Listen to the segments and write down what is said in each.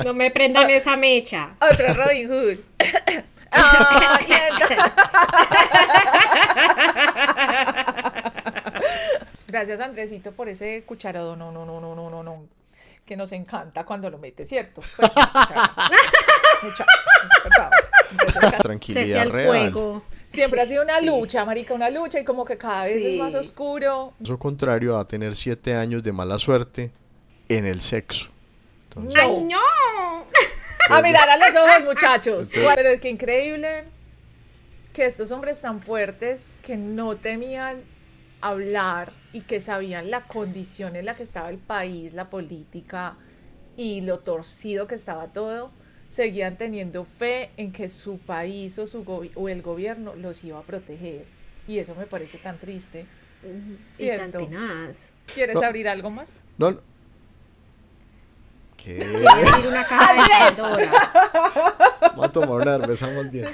No me prendan esa mecha. Otro Robin Hood. Ah, y Gracias, Andresito, por ese cucharado. No. Que nos encanta cuando lo mete, ¿cierto? Pues, muchachos, por favor. Entonces, Cese Tranquilidad al real. fuego. siempre ha sido una Sí. lucha, marica, una lucha y como que cada vez es Sí. más oscuro. Caso contrario, va a tener 7 años de mala suerte en el sexo. Entonces, ¡Ay, no! A mirar a los ojos, muchachos. Entonces- Pero es que increíble que estos hombres tan fuertes que no temían hablar y que sabían la condición en la que estaba el país, la política y lo torcido que estaba todo, seguían teniendo fe en que su país o el gobierno los iba a proteger. Y eso me parece tan triste. Y tan Cierto. tenaz. ¿Quieres No. abrir algo más? no. ¿Qué? Voy a abrir una caja de Pandora. Vamos a tomar una cerveza más bien.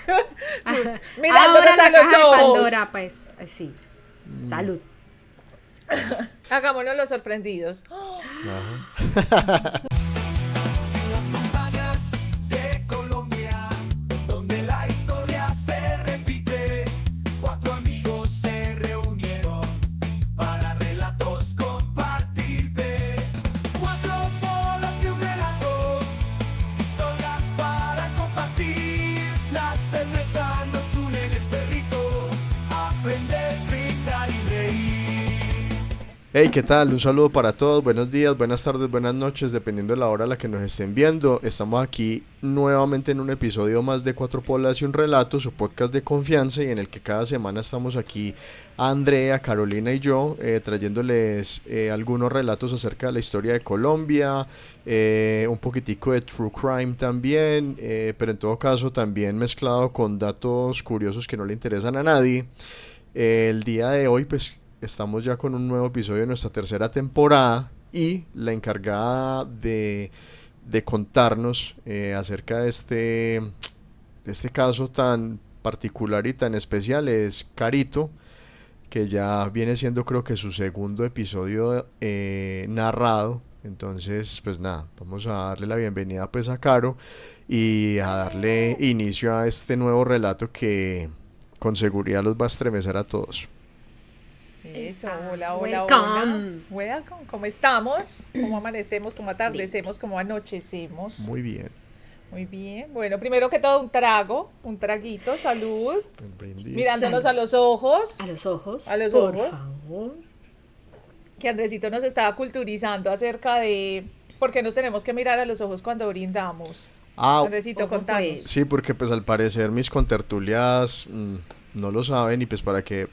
Mirándonos Ahora a la los caja de ojos. Pandora, pues, sí. Salud. Hagámonos los sorprendidos. Ajá. Las montañas de Colombia, donde la historia se repite. 4 amigos se reunieron para relatos compartirte. 4 bolas y un relato, historias para compartir. La cerveza nos une en este rito, aprender, brindar y reír. Hey, ¿qué tal? Un saludo para todos. Buenos días, buenas tardes, buenas noches, dependiendo de la hora a la que nos estén viendo. Estamos aquí nuevamente en un episodio más de Cuatro Polas y un Relato, su podcast de confianza y en el que cada semana estamos aquí Andrea, Carolina y yo trayéndoles algunos relatos acerca de la historia de Colombia, un poquitico de true crime también, pero en todo caso también mezclado con datos curiosos que no le interesan a nadie. El día de hoy pues estamos ya con un nuevo episodio de nuestra tercera temporada y la encargada de contarnos acerca de este caso tan particular y tan especial es Carito, que ya viene siendo creo que su segundo episodio narrado. Entonces pues nada, vamos a darle la bienvenida pues a Caro y a darle inicio a este nuevo relato que con seguridad los va a estremecer a todos. Eso, hola. Welcome. Welcome. ¿Cómo estamos? ¿Cómo amanecemos? ¿Cómo atardecemos? ¿Cómo anochecemos? Muy bien. Muy bien. Bueno, primero que todo, un traguito, salud. Un brindis. Mirándonos a los ojos. A los ojos. A los por ojos. favor. Que Andresito nos estaba culturizando acerca de por qué nos tenemos que mirar a los ojos cuando brindamos. Ah, Andresito, Ojo, contanos. pues. sí, porque pues al parecer mis contertulias no lo saben y pues para que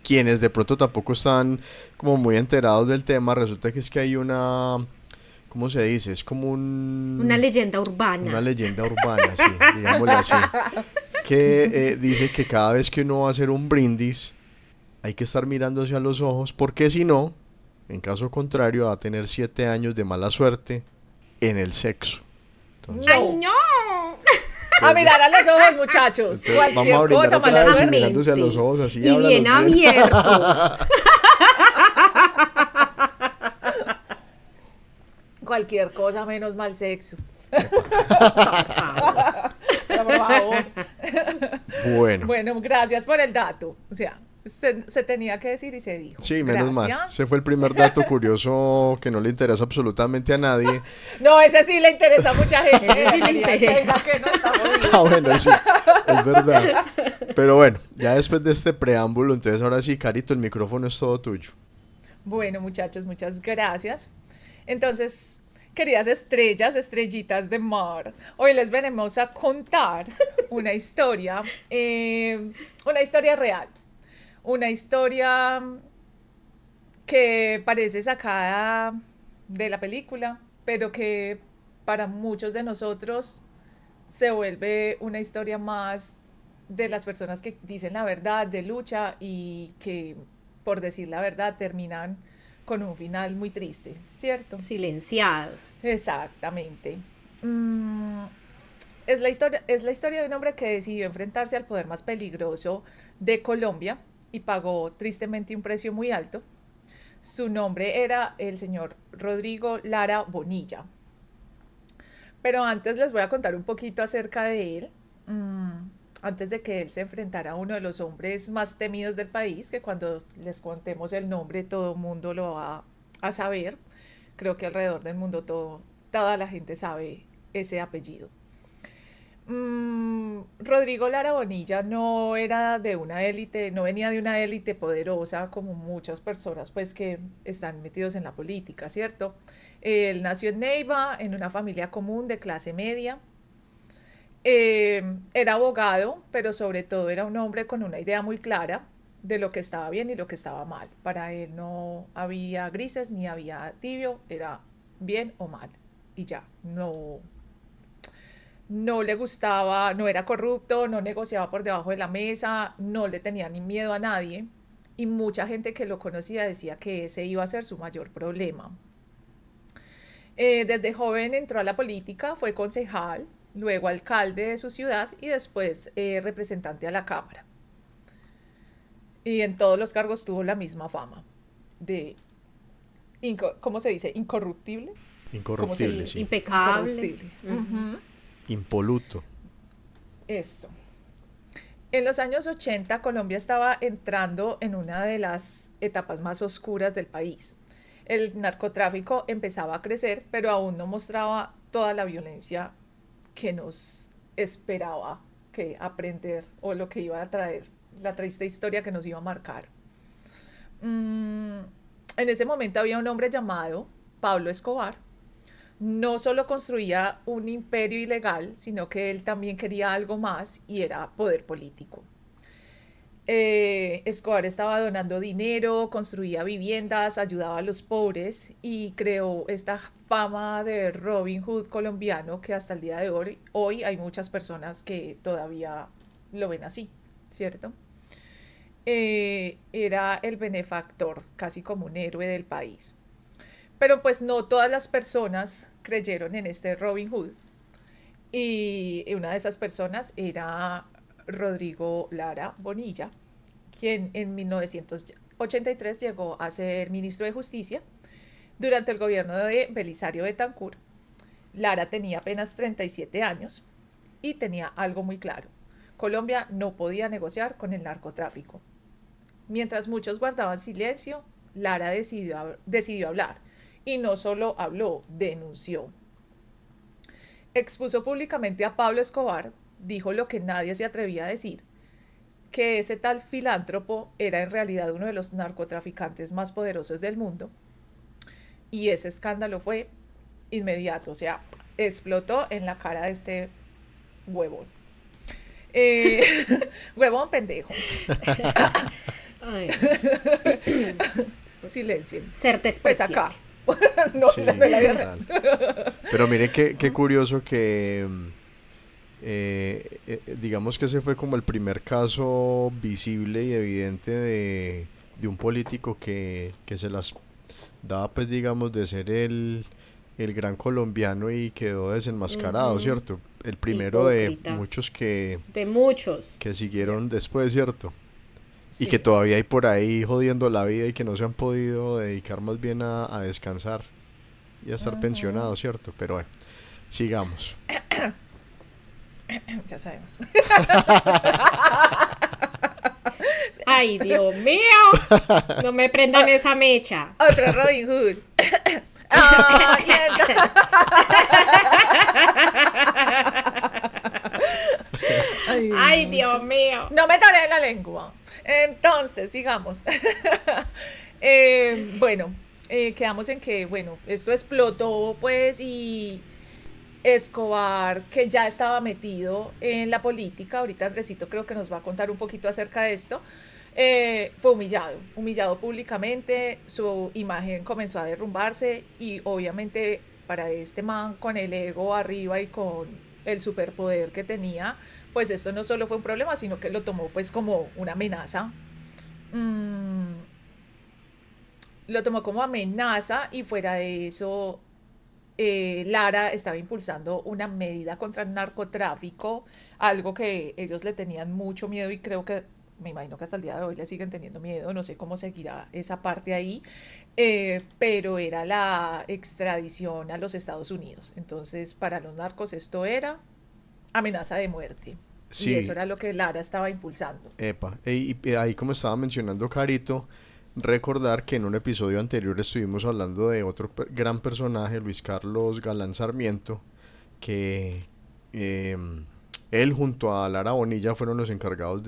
quienes de pronto tampoco están como muy enterados del tema, resulta que es que hay una, ¿cómo se dice? Es como Una leyenda urbana. una leyenda urbana, sí, digámosle así, que dice que cada vez que uno va a hacer un brindis hay que estar mirándose a los ojos porque si no, en caso contrario va a tener 7 años de mala suerte en el sexo. Entonces, ¡Ay, no! A mirar a los ojos, muchachos. entonces, vamos a Cualquier brindar cosa, otra mala vez y suerte. mirándose a los ojos así. Y abra bien los dientes. abiertos. Cualquier cosa menos mal sexo. Por favor. Por favor. Bueno, Bueno, gracias por el dato. O sea, se tenía que decir y se dijo. sí, menos mal. Gracias. Ese fue el primer dato curioso que no le interesa absolutamente a nadie. No, ese sí le interesa a mucha gente. Ese sí le María, interesa. venga, que no está jodido. Ah, bueno, sí, es verdad. Pero bueno, ya después de este preámbulo, entonces ahora sí, Carito, el micrófono es todo tuyo. Bueno, muchachos, muchas gracias. Entonces, queridas estrellas, estrellitas de mar, hoy les venimos a contar una historia real, una historia que parece sacada de la película, pero que para muchos de nosotros se vuelve una historia más de las personas que dicen la verdad, de lucha y que, por decir la verdad, terminan con un final muy triste, ¿cierto? Silenciados. Exactamente. Es la historia de un hombre que decidió enfrentarse al poder más peligroso de Colombia y pagó tristemente un precio muy alto. Su nombre era el señor Rodrigo Lara Bonilla. Pero antes les voy a contar un poquito acerca de él. Antes de que él se enfrentara a uno de los hombres más temidos del país, que cuando les contemos el nombre todo el mundo lo va a saber. Creo que alrededor del mundo toda la gente sabe ese apellido. Rodrigo Lara Bonilla no era de una élite, no venía de una élite poderosa como muchas personas pues que están metidos en la política, ¿cierto? Él nació en Neiva, en una familia común de clase media. Era abogado, pero sobre todo era un hombre con una idea muy clara de lo que estaba bien y lo que estaba mal. Para él no había grises ni había tibio, era bien o mal y ya, no le gustaba, no era corrupto, no negociaba por debajo de la mesa, no le tenía ni miedo a nadie y mucha gente que lo conocía decía que ese iba a ser su mayor problema. Desde joven entró a la política, fue concejal, luego alcalde de su ciudad y después representante a la Cámara. Y en todos los cargos tuvo la misma fama de, ¿cómo se dice? Incorruptible. Incorruptible, sí. Impecable. Incorruptible. Impoluto. Eso. En los años 80, Colombia estaba entrando en una de las etapas más oscuras del país. El narcotráfico empezaba a crecer, pero aún no mostraba toda la violencia que nos esperaba que aprender o lo que iba a traer, la triste historia que nos iba a marcar. En ese momento había un hombre llamado Pablo Escobar. No solo construía un imperio ilegal, sino que él también quería algo más y era poder político. Escobar estaba donando dinero, construía viviendas, ayudaba a los pobres y creó esta fama de Robin Hood colombiano que hasta el día de hoy hay muchas personas que todavía lo ven así, ¿cierto? Era el benefactor, casi como un héroe del país. Pero pues no todas las personas creyeron en este Robin Hood. Y una de esas personas era Rodrigo Lara Bonilla, quien en 1983 llegó a ser ministro de Justicia durante el gobierno de Belisario Betancur. Lara tenía apenas 37 años y tenía algo muy claro. Colombia no podía negociar con el narcotráfico. Mientras muchos guardaban silencio, Lara decidió hablar. Y no solo habló, denunció. Expuso públicamente a Pablo Escobar, dijo lo que nadie se atrevía a decir, que ese tal filántropo era en realidad uno de los narcotraficantes más poderosos del mundo. Y ese escándalo fue inmediato, o sea, explotó en la cara de este huevón. Huevón pendejo. Ay. Pues, Silencio. Ser Pues despreciable. acá. No, Sí, no la había- total. Pero mire qué curioso que digamos que ese fue como el primer caso visible y evidente de un político que se las daba pues digamos de ser el gran colombiano y quedó desenmascarado, Ujú. ¿cierto? El primero de Hipócrita. muchos que De muchos. siguieron después, ¿cierto? Y Sí. que todavía hay por ahí jodiendo la vida y que no se han podido dedicar más bien a descansar y a estar pensionados, ¿cierto? Pero bueno, sigamos. Ya sabemos. Ay, Dios mío. No me prendan esa mecha. Otro Robin Hood. Ah, y Ay, Dios mío. No me toré la lengua. Entonces, sigamos. Bueno, quedamos en que, bueno, esto explotó, pues, y Escobar, que ya estaba metido en la política, ahorita Andresito creo que nos va a contar un poquito acerca de esto, fue humillado públicamente, su imagen comenzó a derrumbarse y obviamente para este man con el ego arriba y con el superpoder que tenía, pues esto no solo fue un problema, sino que lo tomó pues como una amenaza. Lo tomó como amenaza y fuera de eso, Lara estaba impulsando una medida contra el narcotráfico, algo que ellos le tenían mucho miedo y creo que me imagino que hasta el día de hoy le siguen teniendo miedo, no sé cómo seguirá esa parte ahí, pero era la extradición a los Estados Unidos. Entonces, para los narcos esto era amenaza de muerte. Y eso Sí, era lo que Lara estaba impulsando. epa. Y ahí como estaba mencionando Carito, recordar que en un episodio anterior estuvimos hablando de otro gran personaje, Luis Carlos Galán Sarmiento, que él junto a Lara Bonilla fueron los encargados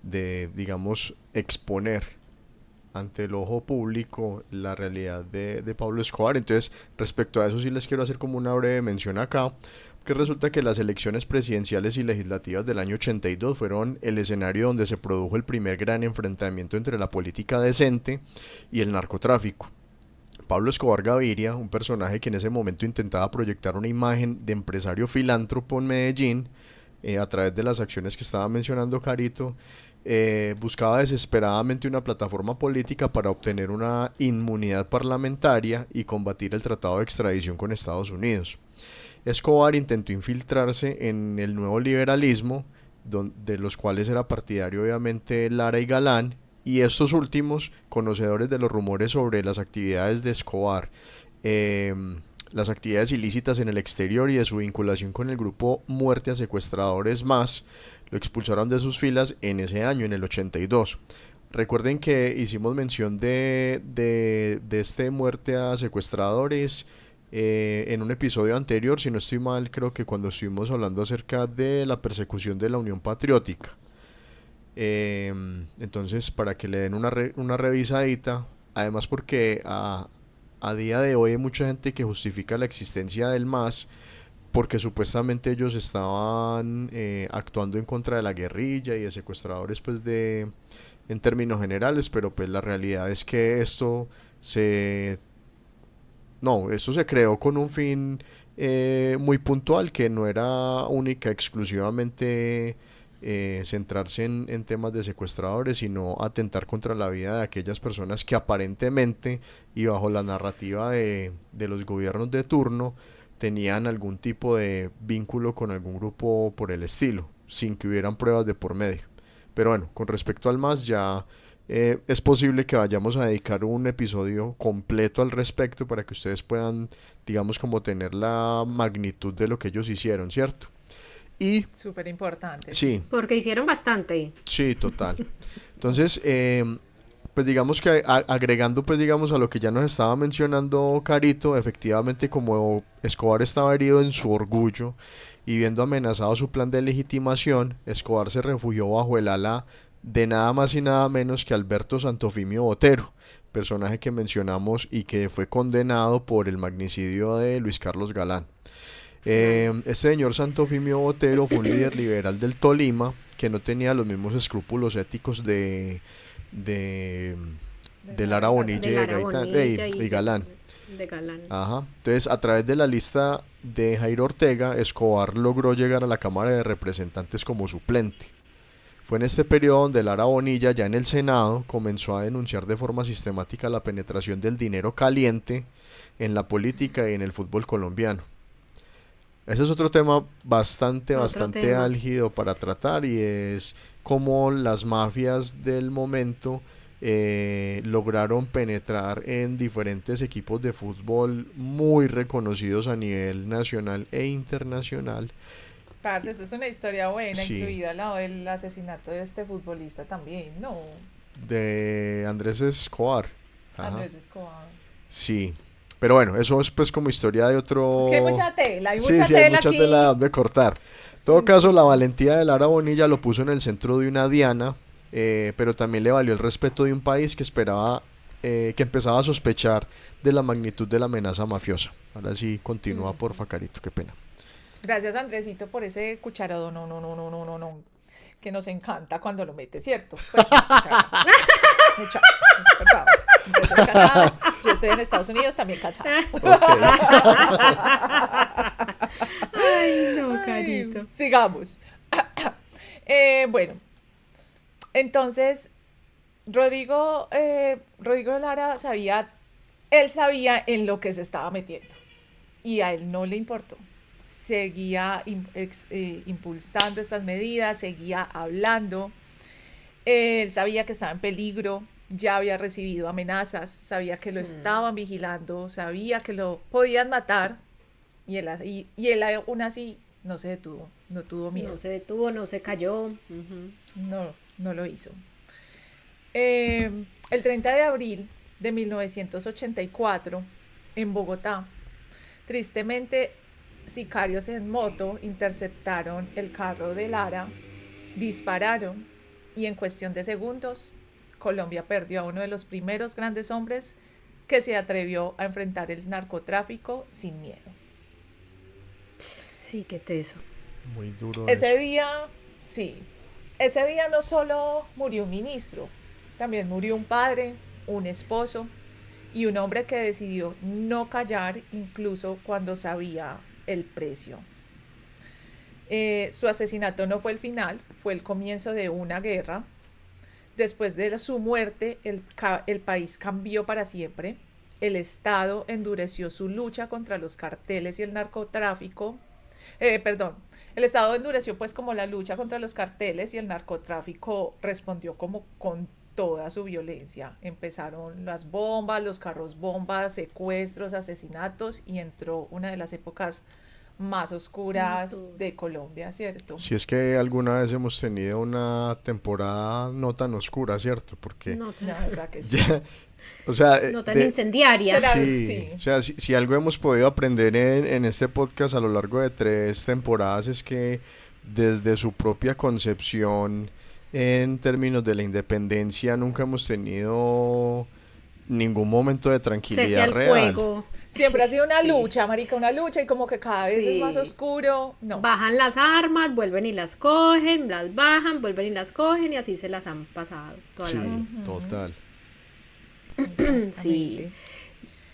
digamos, exponer ante el ojo público la realidad de Pablo Escobar. Entonces, respecto a eso sí les quiero hacer como una breve mención acá, que resulta que las elecciones presidenciales y legislativas del año 82 fueron el escenario donde se produjo el primer gran enfrentamiento entre la política decente y el narcotráfico. Pablo Escobar Gaviria, un personaje que en ese momento intentaba proyectar una imagen de empresario filántropo en Medellín, a través de las acciones que estaba mencionando Carito, buscaba desesperadamente una plataforma política para obtener una inmunidad parlamentaria y combatir el tratado de extradición con Estados Unidos. Escobar intentó infiltrarse en el nuevo liberalismo, de los cuales era partidario obviamente Lara y Galán, y estos últimos, conocedores de los rumores sobre las actividades de Escobar, eh, las actividades ilícitas en el exterior y de su vinculación con el grupo Muerte a Secuestradores Más, lo expulsaron de sus filas en ese año, en el 82. Recuerden que hicimos mención de este Muerte a Secuestradores en un episodio anterior, si no estoy mal, creo que cuando estuvimos hablando acerca de la persecución de la Unión Patriótica. Entonces, para que le den una revisadita, además porque a día de hoy hay mucha gente que justifica la existencia del MAS porque supuestamente ellos estaban actuando en contra de la guerrilla y de secuestradores, pues en términos generales, pero pues la realidad es que se esto se creó con un fin muy puntual, que no era única, exclusivamente centrarse en temas de secuestradores, sino atentar contra la vida de aquellas personas que aparentemente y bajo la narrativa de los gobiernos de turno tenían algún tipo de vínculo con algún grupo por el estilo, sin que hubieran pruebas de por medio. Pero bueno, con respecto al MAS ya es posible que vayamos a dedicar un episodio completo al respecto para que ustedes puedan, digamos, como tener la magnitud de lo que ellos hicieron, ¿cierto? Y Súper importante, sí, sí. Porque hicieron bastante. sí, total. Entonces, pues digamos que agregando pues digamos a lo que ya nos estaba mencionando Carito, efectivamente como Escobar estaba herido en su orgullo y viendo amenazado su plan de legitimación, Escobar se refugió bajo el ala de nada más y nada menos que Alberto Santofimio Botero, personaje que mencionamos y que fue condenado por el magnicidio de Luis Carlos Galán. Este señor Santofimio Botero fue un líder liberal del Tolima que no tenía los mismos escrúpulos éticos de, De de Lara Lara y Bonilla De Galán. Lara Bonilla y Galán. de Galán. Ajá. Entonces, a través de la lista de Jairo Ortega, Escobar logró llegar a la Cámara de Representantes como suplente. Fue en este periodo donde Lara Bonilla, ya en el Senado, comenzó a denunciar de forma sistemática la penetración del dinero caliente en la política y en el fútbol colombiano. Ese es otro tema Otro bastante tema. álgido para tratar, y es cómo las mafias del momento lograron penetrar en diferentes equipos de fútbol muy reconocidos a nivel nacional e internacional. Parce, eso es una historia buena, Sí, incluida al lado del asesinato de este futbolista también, ¿no? de Andrés Escobar. Ajá. Andrés Escobar. Sí. Pero bueno, eso es pues como historia de otro... Es que hay mucha tela, hay Sí, mucha sí, hay tela mucha aquí. tela donde cortar. En todo caso, la valentía de Lara Bonilla lo puso en el centro de una diana, pero también le valió el respeto de un país que esperaba, que empezaba a sospechar de la magnitud de la amenaza mafiosa. Ahora sí, continúa, porfa, Carito, qué pena. Gracias, Andresito, por ese cucharado, no, que nos encanta cuando lo mete, ¿cierto? Pues, muchachos, por favor. Entonces, casado. Yo estoy en Estados Unidos, también casada. Ok. Ay, no, Ay, Carito. sigamos. Bueno, entonces, Rodrigo Lara él sabía en lo que se estaba metiendo y a él no le importó. Seguía impulsando estas medidas, seguía hablando. Él sabía que estaba en peligro, ya había recibido amenazas, sabía que lo Mm. estaban vigilando, sabía que lo podían matar y él aún así no se detuvo, no tuvo No miedo, se detuvo, no se cayó. Ujú. no lo hizo. El 30 de abril de 1984, en Bogotá, tristemente, sicarios en moto interceptaron el carro de Lara, dispararon y en cuestión de segundos, Colombia perdió a uno de los primeros grandes hombres que se atrevió a enfrentar el narcotráfico sin miedo. Sí, qué teso. Muy duro Ese eso. día, sí, ese día no solo murió un ministro, también murió un padre, un esposo y un hombre que decidió no callar incluso cuando sabía el precio. Su asesinato no fue el final, fue el comienzo de una guerra. Después de su muerte, el país cambió para siempre. El Estado endureció su lucha contra los carteles y el narcotráfico. Perdón, el Estado endureció pues como la lucha contra los carteles y el narcotráfico respondió como con toda su violencia. Empezaron las bombas, los carros bombas, secuestros, asesinatos y entró una de las épocas más Más oscuras de duros. Colombia, ¿cierto? Si es que alguna vez hemos tenido una temporada no tan oscura, ¿cierto? Porque No tan, La verdad que sí. ya, o sea, no tan incendiaria. Será- sí, sí. o sea, si algo hemos podido aprender en este podcast a lo largo de 3 temporadas es que desde su propia concepción en términos de la independencia nunca hemos tenido ningún momento de Cese tranquilidad al real. fuego. Siempre ha sido una Sí. lucha, marica, una lucha y como que cada vez es más Sí. oscuro. No, Bajan las armas, vuelven y las cogen, las bajan, vuelven y las cogen y así se las han pasado toda la vida. Sí, total. Sí.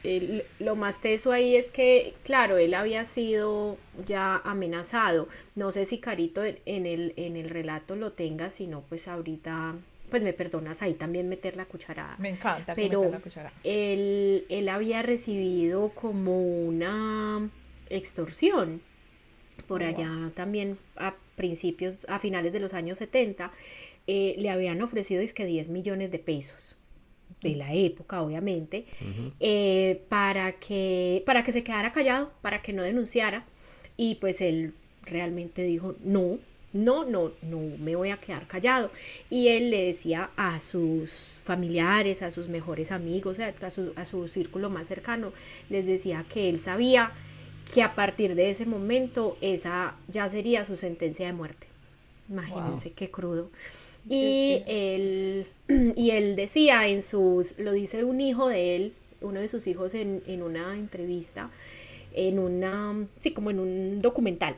exactamente. Lo más teso ahí es que, claro, él había sido ya amenazado. No sé si Carito en el relato lo tenga, si no, pues ahorita, pues me perdonas ahí también meter la cucharada. Me encanta que metan Pero la cuchara. él había recibido como una extorsión por Oh, allá wow. también a finales de los años 70, le habían ofrecido que 10 millones de pesos de la época, obviamente, para que se quedara callado, para que no denunciara. Y pues él realmente dijo, no, no, no, no me voy a quedar callado. Y él le decía a sus familiares, a sus mejores amigos, a su círculo más cercano, les decía que él sabía que a partir de ese momento esa ya sería su sentencia de muerte. Wow. Imagínense qué crudo. Sí. Y él decía lo dice un hijo de él, uno de sus hijos en una entrevista, sí, como en un documental,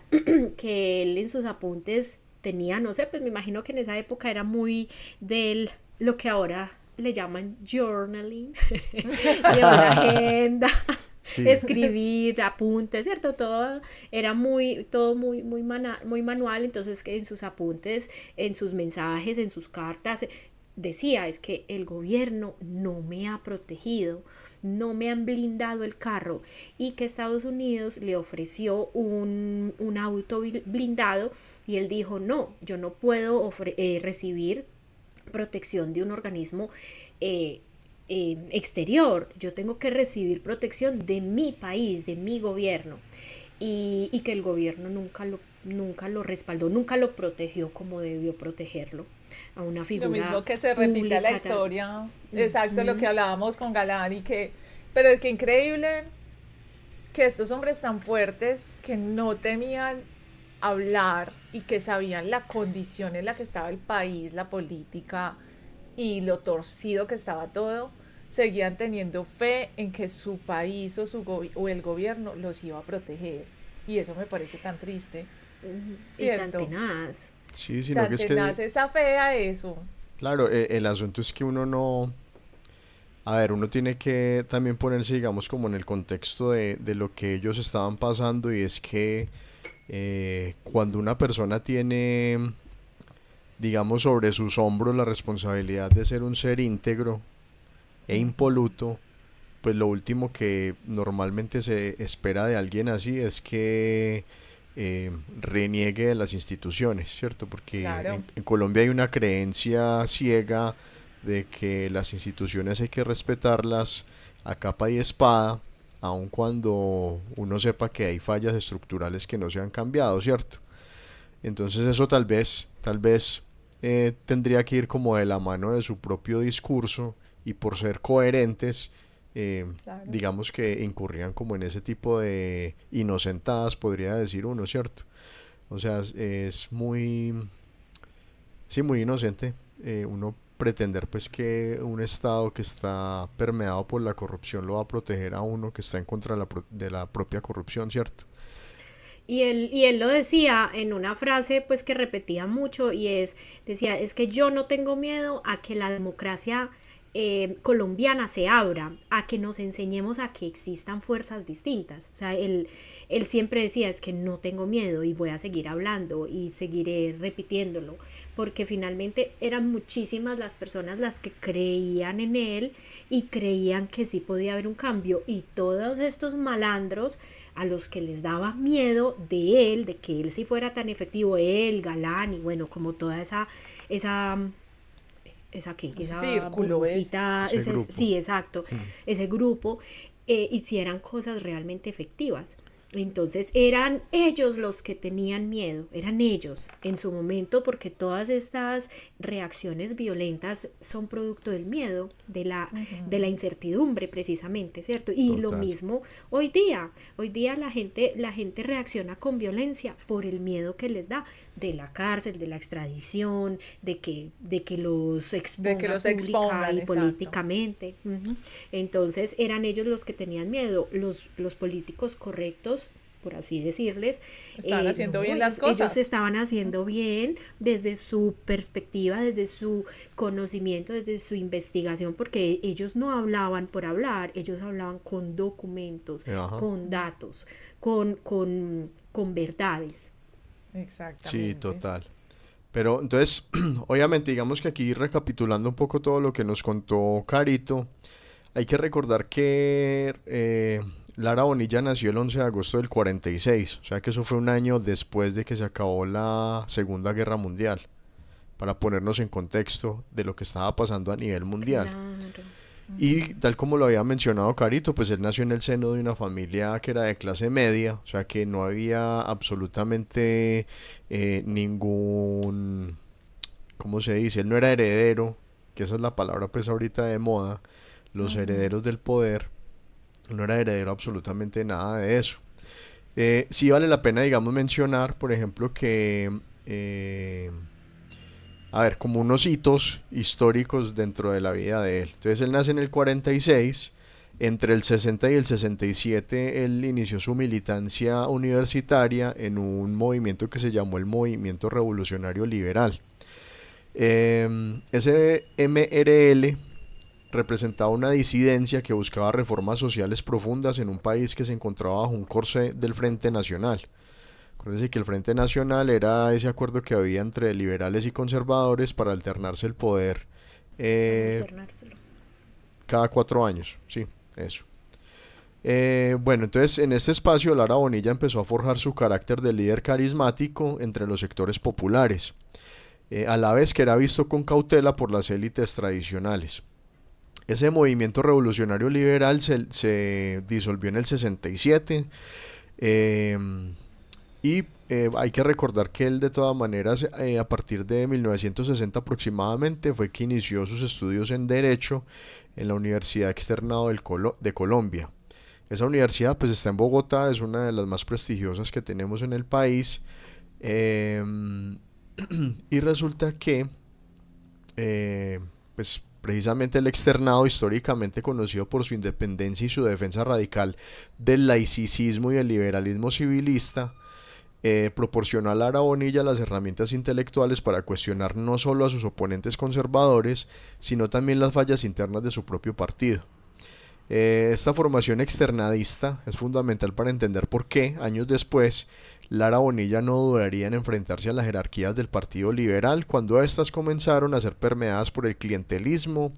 que él en sus apuntes tenía, no sé, pues me imagino que en esa época era muy lo que ahora le llaman journaling, llevar agenda, Sí. escribir, apuntes, ¿cierto? Todo muy manual, entonces que en sus apuntes, en sus mensajes, en sus cartas, decía, es que el gobierno no me ha protegido, no me han blindado el carro y que Estados Unidos le ofreció un auto blindado y él dijo, no, yo no puedo recibir protección de un organismo exterior, yo tengo que recibir protección de mi país, de mi gobierno y que el gobierno nunca lo respaldó, nunca lo protegió como debió protegerlo a una Lo figura mismo que se repite la pública historia. Exacto, lo que hablábamos con Galán y que... Pero es que increíble que estos hombres tan fuertes que no temían hablar y que sabían la condición en la que estaba el país, la política y lo torcido que estaba todo, seguían teniendo fe en que su país o el gobierno los iba a proteger. Y eso me parece tan triste, y tan ¿cierto? tenaz. Sí, sino que Tan es que, tenaz esa fe a eso. claro, el asunto es que uno no... A ver, uno tiene que también ponerse, digamos, como en el contexto de lo que ellos estaban pasando y es que cuando una persona tiene, digamos, sobre sus hombros la responsabilidad de ser un ser íntegro e impoluto, pues lo último que normalmente se espera de alguien así es que reniegue de las instituciones, ¿cierto? Porque Claro. en Colombia hay una creencia ciega de que las instituciones hay que respetarlas a capa y espada, aun cuando uno sepa que hay fallas estructurales que no se han cambiado, ¿cierto? Entonces eso tal vez tendría que ir como de la mano de su propio discurso y por ser coherentes, Claro. digamos que incurrían como en ese tipo de inocentadas, podría decir uno, ¿cierto? O sea, es muy, sí, muy inocente uno pretender pues que un estado que está permeado por la corrupción lo va a proteger a uno que está en contra de la propia corrupción, ¿cierto? Y él lo decía en una frase pues que repetía mucho y decía, es que yo no tengo miedo a que la democracia colombiana se abra, a que nos enseñemos a que existan fuerzas distintas. O sea, él siempre decía, es que no tengo miedo y voy a seguir hablando y seguiré repitiéndolo, porque finalmente eran muchísimas las personas las que creían en él y creían que sí podía haber un cambio, y todos estos malandros a los que les daba miedo de él, de que él sí fuera tan efectivo, él, Galán y bueno, como toda esa Ese esa círculo es. burbujita, Ese grupo. sí, exacto, ese grupo, hicieran cosas realmente efectivas. Entonces eran ellos los que tenían miedo, eran ellos en su momento, porque todas estas reacciones violentas son producto del miedo, de la incertidumbre precisamente, ¿cierto? Y lo Total. mismo hoy día la gente reacciona con violencia por el miedo que les da de la cárcel, de la extradición, de que los De que exponga los pública expongan, y exacto. políticamente. Ujú. Entonces eran ellos los que tenían miedo, los políticos correctos, por así decirles, Estaban haciendo no, bien las ellos cosas. estaban haciendo bien desde su perspectiva, desde su conocimiento, desde su investigación, porque ellos no hablaban por hablar, ellos hablaban con documentos, Ajá. con datos, con verdades. Sí, Exactamente. total. Pero entonces, obviamente, digamos que aquí recapitulando un poco todo lo que nos contó Carito, hay que recordar que Lara Bonilla nació el 11 de agosto del 46, o sea que eso fue un año después de que se acabó la Segunda Guerra Mundial, para ponernos en contexto de lo que estaba pasando a nivel mundial. Claro. Y tal como lo había mencionado Carito, pues él nació en el seno de una familia que era de clase media, o sea que no había absolutamente ningún, ¿cómo se dice? Él no era heredero, que esa es la palabra pues ahorita de moda, los herederos del poder, no era heredero absolutamente nada de eso. Sí vale la pena, digamos, mencionar, por ejemplo, que, a ver, como unos hitos históricos dentro de la vida de él. Entonces él nace en el 46, entre el 60 y el 67 él inició su militancia universitaria en un movimiento que se llamó el Movimiento Revolucionario Liberal. Ese MRL representaba una disidencia que buscaba reformas sociales profundas en un país que se encontraba bajo un corsé del Frente Nacional. Acuérdense que el Frente Nacional era ese acuerdo que había entre liberales y conservadores para alternarse el poder Para eh, alternárselo. cada 4 años. Sí, eso. Bueno, entonces en este espacio Lara Bonilla empezó a forjar su carácter de líder carismático entre los sectores populares, a la vez que era visto con cautela por las élites tradicionales. Ese movimiento revolucionario liberal se disolvió en el 67, eh, y hay que recordar que él de todas maneras a partir de 1960 aproximadamente fue que inició sus estudios en Derecho en la Universidad Externado de Colombia. Esa universidad pues está en Bogotá, es una de las más prestigiosas que tenemos en el país, eh, y resulta que pues precisamente el externado, históricamente conocido por su independencia y su defensa radical del laicismo y el liberalismo civilista, proporcionó a Lara Bonilla las herramientas intelectuales para cuestionar no solo a sus oponentes conservadores, sino también las fallas internas de su propio partido. Esta formación externadista es fundamental para entender por qué, años después, Lara Bonilla no dudaría en enfrentarse a las jerarquías del Partido Liberal cuando éstas comenzaron a ser permeadas por el clientelismo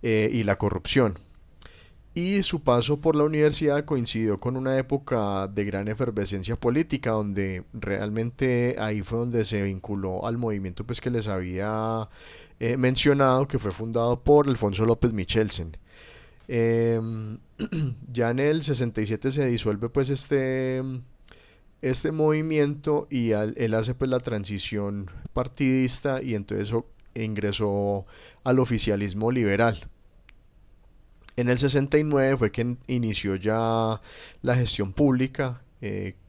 y la corrupción. y su paso por la universidad coincidió con una época de gran efervescencia política, donde realmente ahí fue donde se vinculó al movimiento pues que les había mencionado, que fue fundado por Alfonso López Michelsen. Em, ya en el 67 se disuelve pues este movimiento y él hace pues la transición partidista y entonces ingresó al oficialismo liberal. En el 69 fue que inició ya la gestión pública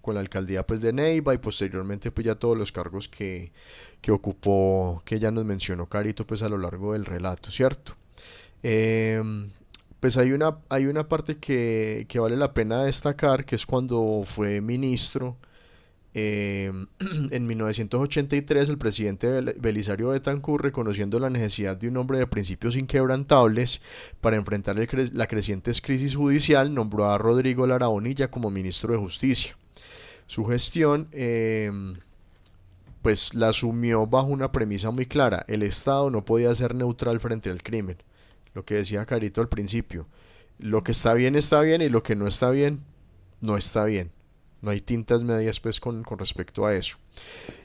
con la alcaldía pues de Neiva y posteriormente pues ya todos los cargos que ocupó, que ya nos mencionó Carito pues a lo largo del relato, ¿cierto? Pues hay una parte que vale la pena destacar, que es cuando fue ministro. En 1983 el presidente Belisario Betancur, reconociendo la necesidad de un hombre de principios inquebrantables para enfrentar la creciente crisis judicial, nombró a Rodrigo Lara Bonilla como ministro de Justicia. Su gestión pues la asumió bajo una premisa muy clara: el Estado no podía ser neutral frente al crimen. Lo que decía Carito al principio, lo que está bien y lo que no está bien no está bien. No hay tintas medias pues con respecto a eso.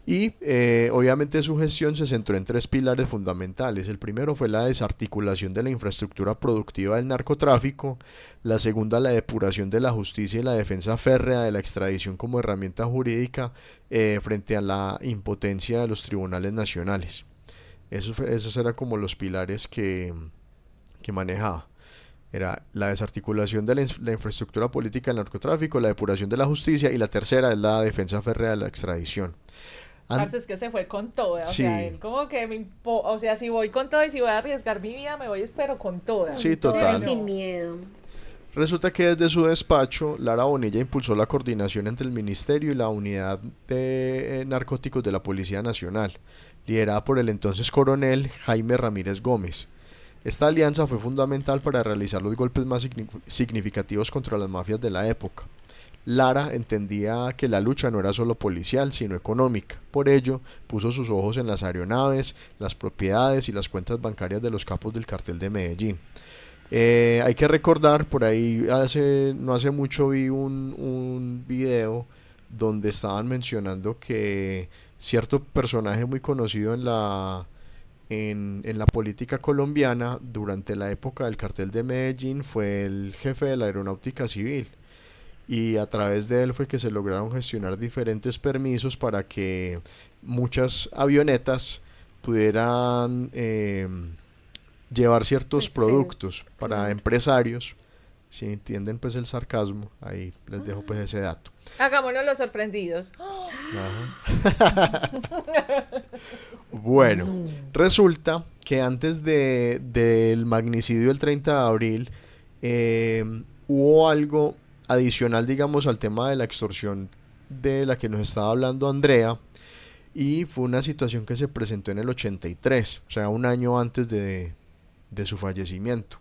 Y obviamente su gestión se centró en tres pilares fundamentales. El primero fue la desarticulación de la infraestructura productiva del narcotráfico. La segunda, la depuración de la justicia y la defensa férrea de la extradición como herramienta jurídica frente a la impotencia de los tribunales nacionales. Esos eran como los pilares que manejaba. Era la desarticulación de la infraestructura política del narcotráfico, la depuración de la justicia y la tercera es la defensa férrea de la extradición. Parce, es que se fue con toda, Sí. o sea, él como que o sea, si voy con todo y si voy a arriesgar mi vida, me voy, espero con toda. Sí, Todo total. sin miedo. Resulta que desde su despacho, Lara Bonilla impulsó la coordinación entre el Ministerio y la Unidad de Narcóticos de la Policía Nacional, liderada por el entonces coronel Jaime Ramírez Gómez. Esta alianza fue fundamental para realizar los golpes más significativos contra las mafias de la época. Lara entendía que la lucha no era solo policial, sino económica. Por ello, puso sus ojos en las aeronaves, las propiedades y las cuentas bancarias de los capos del cartel de Medellín. Hay que recordar, por ahí no hace mucho vi un video donde estaban mencionando que cierto personaje muy conocido en la política colombiana durante la época del cartel de Medellín fue el jefe de la aeronáutica civil, y a través de él fue que se lograron gestionar diferentes permisos para que muchas avionetas pudieran llevar ciertos Pues, productos para claro. empresarios. Si entienden pues el sarcasmo, ahí les dejo pues ese dato. Hagámonos los sorprendidos. Ajá. Bueno, resulta que antes del magnicidio del 30 de abril hubo algo adicional, digamos, al tema de la extorsión de la que nos estaba hablando Andrea, y fue una situación que se presentó en el 83, o sea, un año antes de su fallecimiento.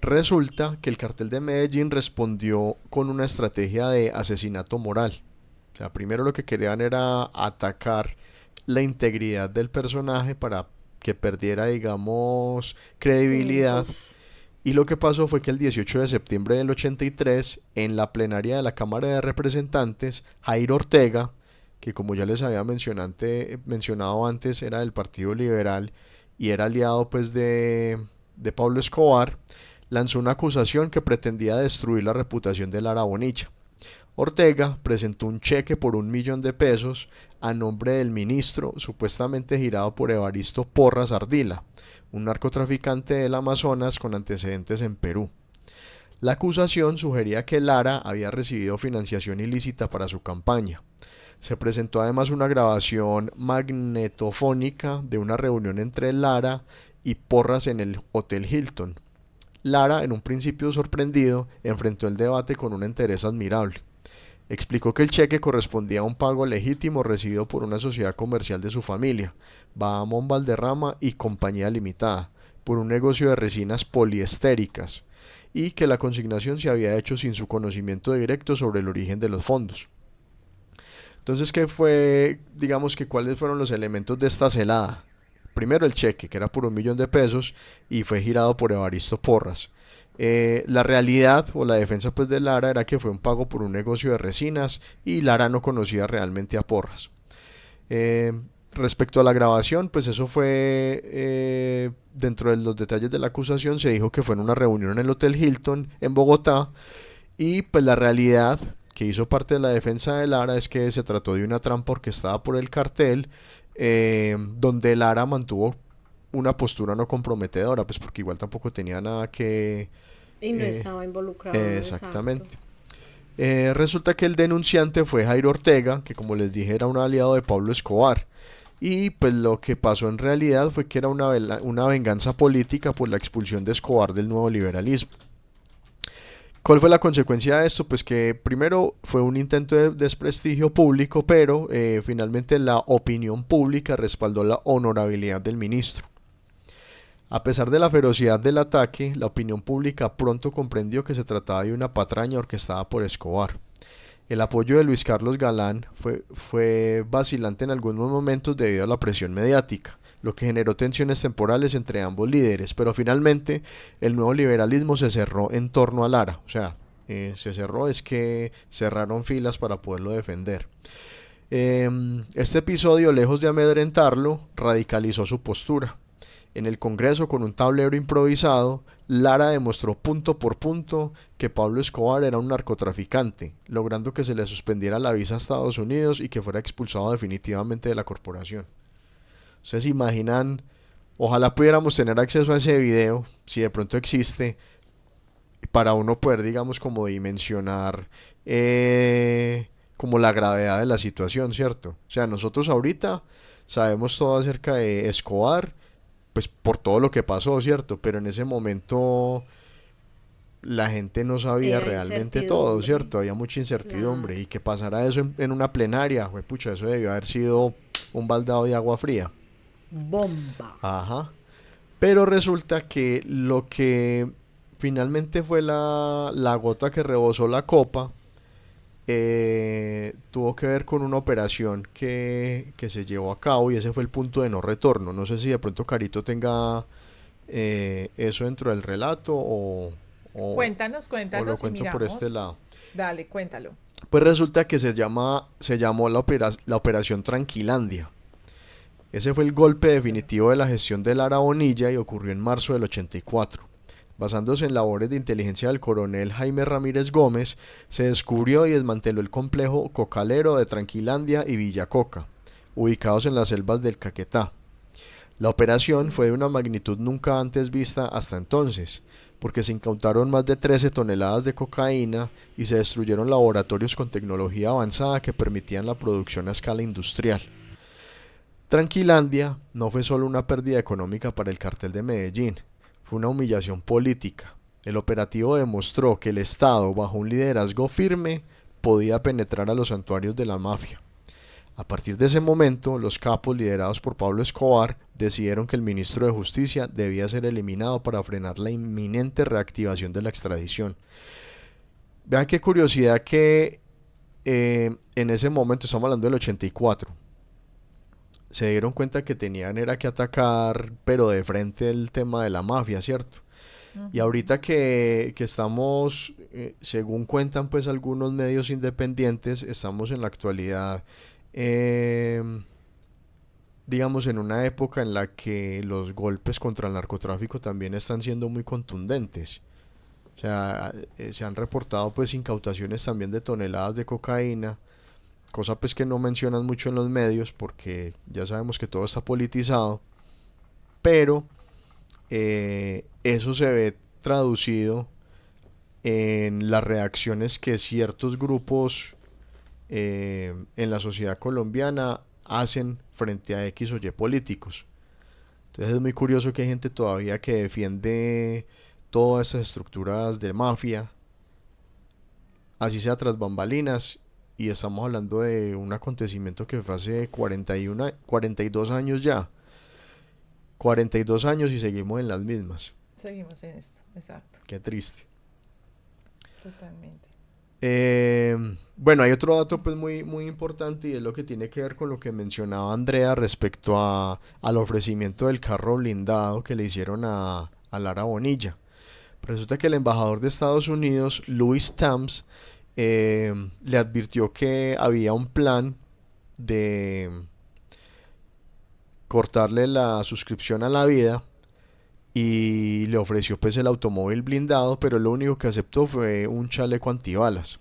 Resulta que el cartel de Medellín respondió con una estrategia de asesinato moral. O sea, primero lo que querían era atacar la integridad del personaje para que perdiera, digamos, credibilidad. Y lo que pasó fue que el 18 de septiembre del 83, en la plenaria de la Cámara de Representantes, Jairo Ortega, que como ya les había mencionado antes, era del Partido Liberal y era aliado pues de Pablo Escobar, lanzó una acusación que pretendía destruir la reputación de Lara Bonilla. Ortega presentó un cheque por $1.000.000 a nombre del ministro, supuestamente girado por Evaristo Porras Ardila, un narcotraficante del Amazonas con antecedentes en Perú. La acusación sugería que Lara había recibido financiación ilícita para su campaña. Se presentó además una grabación magnetofónica de una reunión entre Lara y Porras en el Hotel Hilton. Lara, en un principio sorprendido, enfrentó el debate con una entereza admirable. Explicó que el cheque correspondía a un pago legítimo recibido por una sociedad comercial de su familia, Bahamón Valderrama y Compañía Limitada, por un negocio de resinas poliestéricas, y que la consignación se había hecho sin su conocimiento directo sobre el origen de los fondos. Entonces, ¿qué fue, digamos que cuáles fueron los elementos de esta celada? Primero el cheque, que era por $1.000.000 y fue girado por Evaristo Porras. La realidad o la defensa pues de Lara era que fue un pago por un negocio de resinas y Lara no conocía realmente a Porras. Eh, Respecto a la grabación, pues eso fue dentro de los detalles de la acusación, se dijo que fue en una reunión en el Hotel Hilton en Bogotá y pues la realidad que hizo parte de la defensa de Lara es que se trató de una trampa orquestada por el cartel, donde Lara mantuvo una postura no comprometedora, pues porque igual tampoco tenía nada que... Y no eh, estaba involucrado, exactamente. exacto. Resulta que el denunciante fue Jairo Ortega, que como les dije era un aliado de Pablo Escobar. Y pues lo que pasó en realidad fue que era una venganza política por la expulsión de Escobar del nuevo liberalismo. ¿Cuál fue la consecuencia de esto? Pues que primero fue un intento de desprestigio público, pero finalmente la opinión pública respaldó la honorabilidad del ministro. A pesar de la ferocidad del ataque, la opinión pública pronto comprendió que se trataba de una patraña orquestada por Escobar. El apoyo de Luis Carlos Galán fue vacilante en algunos momentos debido a la presión mediática, lo que generó tensiones temporales entre ambos líderes, pero finalmente el nuevo liberalismo se cerró en torno a Lara, o sea, se cerró, es que cerraron filas para poderlo defender. Este episodio, lejos de amedrentarlo, radicalizó su postura. En el Congreso, con un tablero improvisado, Lara demostró punto por punto que Pablo Escobar era un narcotraficante, logrando que se le suspendiera la visa a Estados Unidos y que fuera expulsado definitivamente de la corporación. Ustedes se imaginan, ojalá pudiéramos tener acceso a ese video, si de pronto existe, para uno poder, digamos, como dimensionar como la gravedad de la situación, ¿cierto? O sea, nosotros ahorita sabemos todo acerca de Escobar, pues por todo lo que pasó, ¿cierto? Pero en ese momento la gente no sabía Era realmente todo, incertidumbre. ¿cierto? Había mucha incertidumbre Claro. y que pasara eso en una plenaria, pucha, eso debió haber sido un baldado de agua fría. Bomba. Ajá. Pero resulta que lo que finalmente fue la gota que rebosó la copa, tuvo que ver con una operación que se llevó a cabo y ese fue el punto de no retorno. No sé si de pronto Carito tenga eso dentro del relato o, Cuéntanos, o lo cuéntanos y cuento por este miramos. lado. Dale, cuéntalo. Pues resulta que se llamó la Operación Tranquilandia. Ese fue el golpe definitivo de la gestión de Lara Bonilla y ocurrió en marzo del 84. Basándose en labores de inteligencia del coronel Jaime Ramírez Gómez, se descubrió y desmanteló el complejo cocalero de Tranquilandia y Villacoca, ubicados en las selvas del Caquetá. La operación fue de una magnitud nunca antes vista hasta entonces, porque se incautaron más de 13 toneladas de cocaína y se destruyeron laboratorios con tecnología avanzada que permitían la producción a escala industrial. Tranquilandia no fue solo una pérdida económica para el cartel de Medellín, fue una humillación política. El operativo demostró que el Estado, bajo un liderazgo firme, podía penetrar a los santuarios de la mafia. A partir de ese momento, los capos liderados por Pablo Escobar decidieron que el ministro de Justicia debía ser eliminado para frenar la inminente reactivación de la extradición. Vean qué curiosidad que en ese momento, estamos hablando del 84, se dieron cuenta que tenían era que atacar, pero de frente el tema de la mafia, ¿cierto? Y ahorita que estamos, según cuentan pues algunos medios independientes, estamos en la actualidad, eh, digamos, en una época en la que los golpes contra el narcotráfico también están siendo muy contundentes. O sea, se han reportado pues incautaciones también de toneladas de cocaína, cosa pues que no mencionan mucho en los medios porque ya sabemos que todo está politizado, pero eso se ve traducido en las reacciones que ciertos grupos en la sociedad colombiana hacen frente a X o Y políticos. Entonces es muy curioso que hay gente todavía que defiende todas estas estructuras de mafia, así sea tras bambalinas, y estamos hablando de un acontecimiento que fue hace 42 años ya. 42 años y seguimos en las mismas. Seguimos en esto, exacto, Qué triste. totalmente. Bueno, hay otro dato pues muy importante y es lo que tiene que ver con lo que mencionaba Andrea respecto al ofrecimiento del carro blindado que le hicieron a Lara Bonilla. Resulta que el embajador de Estados Unidos, Louis Tams, le advirtió que había un plan de cortarle la suscripción a la vida y le ofreció pues el automóvil blindado, pero lo único que aceptó fue un chaleco antibalas.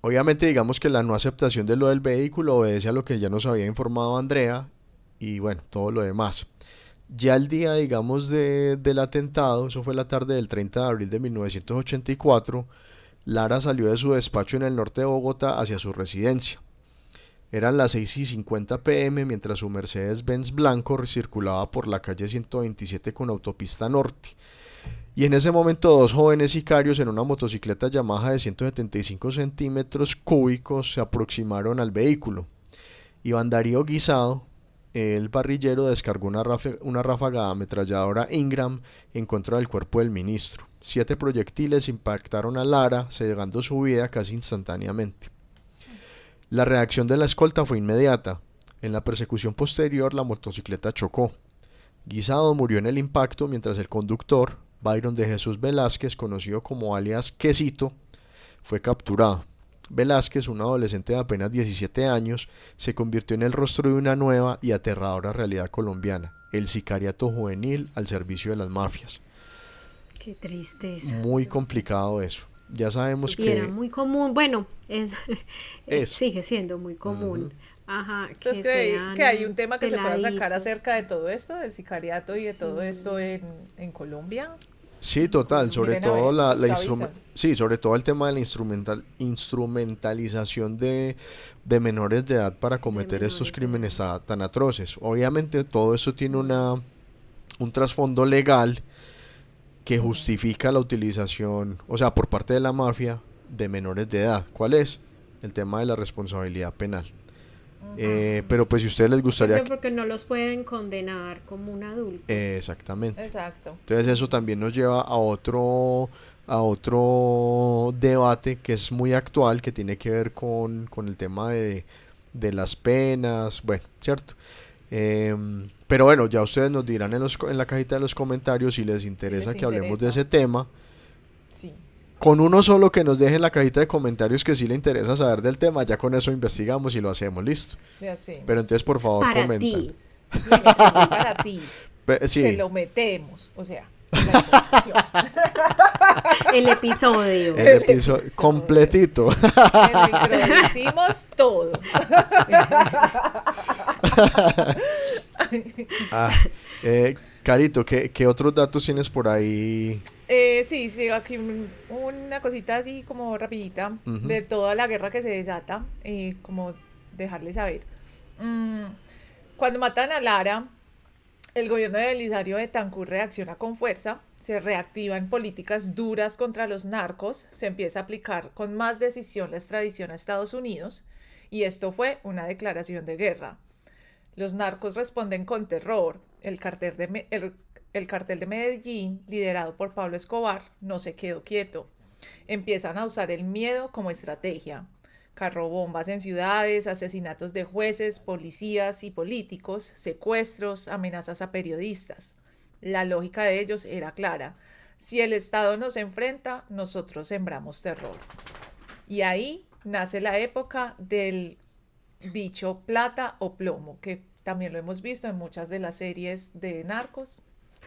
Obviamente digamos que la no aceptación de lo del vehículo obedece a lo que ya nos había informado Andrea y bueno, todo lo demás. Ya el día, digamos, del atentado, eso fue la tarde del 30 de abril de 1984, Lara salió de su despacho en el norte de Bogotá hacia su residencia. Eran las 6:50 p.m. mientras su Mercedes-Benz blanco circulaba por la calle 127 con autopista norte. Y en ese momento dos jóvenes sicarios en una motocicleta Yamaha de 175 centímetros cúbicos se aproximaron al vehículo. Iván Darío Guisado, el parrillero, descargó una ráfaga ametralladora Ingram en contra del cuerpo del ministro. 7 proyectiles impactaron a Lara, cegando su vida casi instantáneamente. La reacción de la escolta fue inmediata. En la persecución posterior, la motocicleta chocó. Guisado murió en el impacto mientras el conductor, Byron de Jesús Velázquez, conocido como alias Quesito, fue capturado. Velázquez, un adolescente de apenas 17 años, se convirtió en el rostro de una nueva y aterradora realidad colombiana, el sicariato juvenil al servicio de las mafias. Qué tristeza. Muy complicado eso. Ya sabemos Y que era muy común, bueno, es. sigue siendo muy común. Ajá, Entonces, que hay un tema que se pueda sacar acerca de todo esto, del sicariato y de todo esto en Colombia. Sí, total, sobre Miren, a todo ver, sí, sobre todo el tema de la instrumentalización de menores de edad para cometer estos crímenes tan atroces. Obviamente todo eso tiene un trasfondo legal que justifica la utilización, o sea, por parte de la mafia, de menores de edad. ¿Cuál es? El tema de la responsabilidad penal. Pero pues si a ustedes les gustaría... Porque no los pueden condenar como un adulto. Exactamente. Exacto. Entonces eso también nos lleva a otro debate que es muy actual, que tiene que ver con el tema de las penas, bueno, ¿cierto? Pero bueno, ya ustedes nos dirán en la cajita de los comentarios si les interesa que hablemos de ese tema. Sí. Con uno solo que nos deje en la cajita de comentarios que sí le interesa saber del tema, ya con eso investigamos y lo hacemos, listo. Pero entonces por favor para comentan. ti. Para ti. Sí. Que lo metemos, o sea, la información. El episodio. El episodio completito. Le introducimos todo. Carito, ¿qué otros datos tienes por ahí? Sí, aquí una cosita así como rapidita de toda la guerra que se desata, como dejarles saber. Cuando matan a Lara, el gobierno de Belisario Betancur reacciona con fuerza, se reactivan políticas duras contra los narcos, se empieza a aplicar con más decisión la extradición a Estados Unidos y esto fue una declaración de guerra. Los narcos responden con terror. El cartel de Medellín, liderado por Pablo Escobar, no se quedó quieto. Empiezan a usar el miedo como estrategia. Carrobombas en ciudades, asesinatos de jueces, policías y políticos, secuestros, amenazas a periodistas. La lógica de ellos era clara. Si el Estado nos enfrenta, nosotros sembramos terror. Y ahí nace la época del dicho plata o plomo, que también lo hemos visto en muchas de las series de narcos,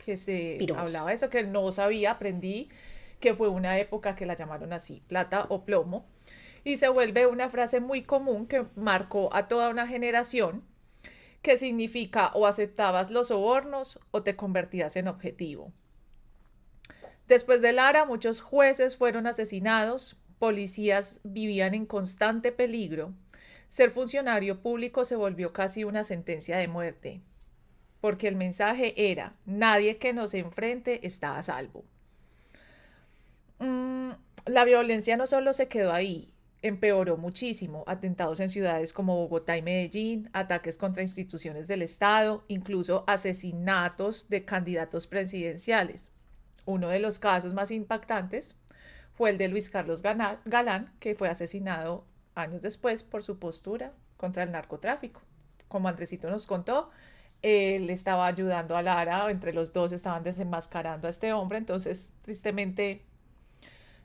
que se hablaba de eso, que no sabía, aprendí que fue una época que la llamaron así, plata o plomo, y se vuelve una frase muy común que marcó a toda una generación, que significa o aceptabas los sobornos o te convertías en objetivo. Después de Lara, muchos jueces fueron asesinados, policías vivían en constante peligro. Ser funcionario público se volvió casi una sentencia de muerte, porque el mensaje era, nadie que nos enfrente está a salvo. La violencia no solo se quedó ahí, empeoró muchísimo. Atentados en ciudades como Bogotá y Medellín, ataques contra instituciones del Estado, incluso asesinatos de candidatos presidenciales. Uno de los casos más impactantes fue el de Luis Carlos Galán, que fue asesinado años después por su postura contra el narcotráfico. Como Andresito nos contó, él estaba ayudando a Lara, entre los dos estaban desenmascarando a este hombre, entonces tristemente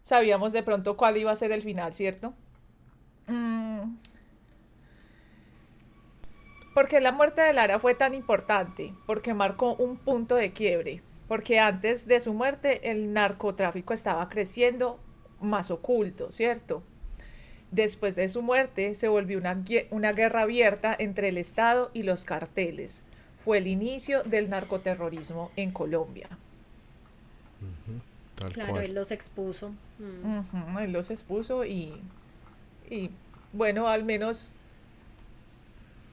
sabíamos de pronto cuál iba a ser el final, ¿cierto? Mm, ¿Por qué la muerte de Lara fue tan importante? Porque marcó un punto de quiebre. Porque antes de su muerte el narcotráfico estaba creciendo más oculto, ¿cierto? Después de su muerte se volvió una guerra abierta entre el Estado y los carteles. Fue el inicio del narcoterrorismo en Colombia. Tal Claro, cual. él los expuso. Ujú, él los expuso y bueno, al menos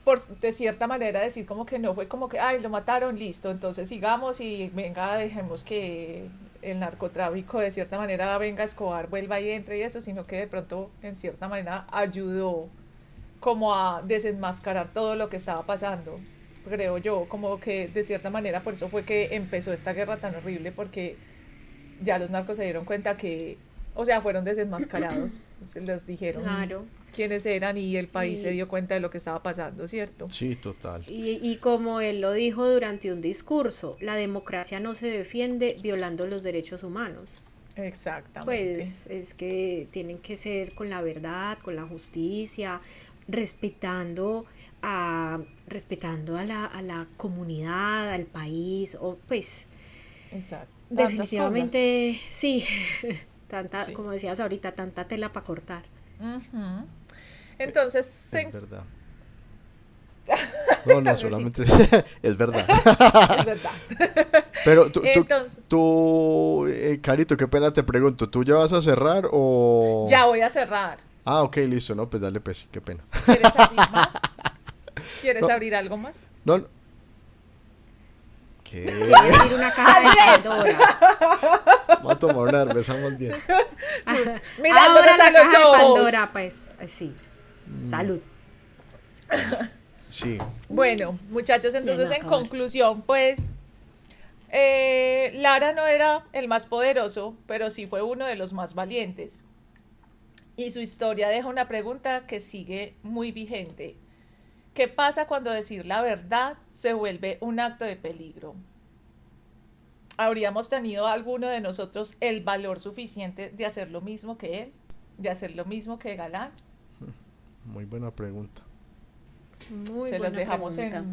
por de cierta manera decir como que no fue como que, ay, lo mataron, listo, entonces sigamos y venga, dejemos que el narcotráfico de cierta manera venga Escobar, vuelva y entre y eso, sino que de pronto en cierta manera ayudó como a desenmascarar todo lo que estaba pasando, creo yo, como que de cierta manera por eso fue que empezó esta guerra tan horrible, porque ya los narcos se dieron cuenta que, o sea, fueron desenmascarados, se les dijeron Claro. quiénes eran y el país se Y, dio cuenta de lo que estaba pasando, ¿cierto? Sí, total. y como él lo dijo durante un discurso, la democracia no se defiende violando los derechos humanos. Exactamente. Pues es que tienen que ser con la verdad, con la justicia, respetando a la comunidad, al país, o pues Exacto. Tantas cosas. definitivamente sí, tanta, Sí. como decías ahorita, tanta tela para cortar. Ujú. Entonces, Es verdad. No, no, Sí, solamente es verdad. es verdad. Pero Entonces, Carito, qué pena te pregunto, ¿tú ya vas a cerrar o...? ya voy a cerrar. Ah, ok, listo, no, pues dale, pues, qué pena. ¿Quieres abrir más? ¿Quieres No. abrir algo más? No, no. ¿Qué? Quiere abrir una caja de Pandora. Vamos a tomar una cerveza más bien. Mirándonos Ahora a la los caja de ojos. Pandora, pues, sí. Salud. Sí, Bueno, muchachos, entonces va a en acabar. conclusión, pues Lara no era el más poderoso, pero sí fue uno de los más valientes. Y su historia deja una pregunta que sigue muy vigente. ¿Qué pasa cuando decir la verdad se vuelve un acto de peligro? ¿Habríamos tenido alguno de nosotros el valor suficiente de hacer lo mismo que él? ¿De hacer lo mismo que Galán? muy buena pregunta. Muy Se las buena dejamos pregunta.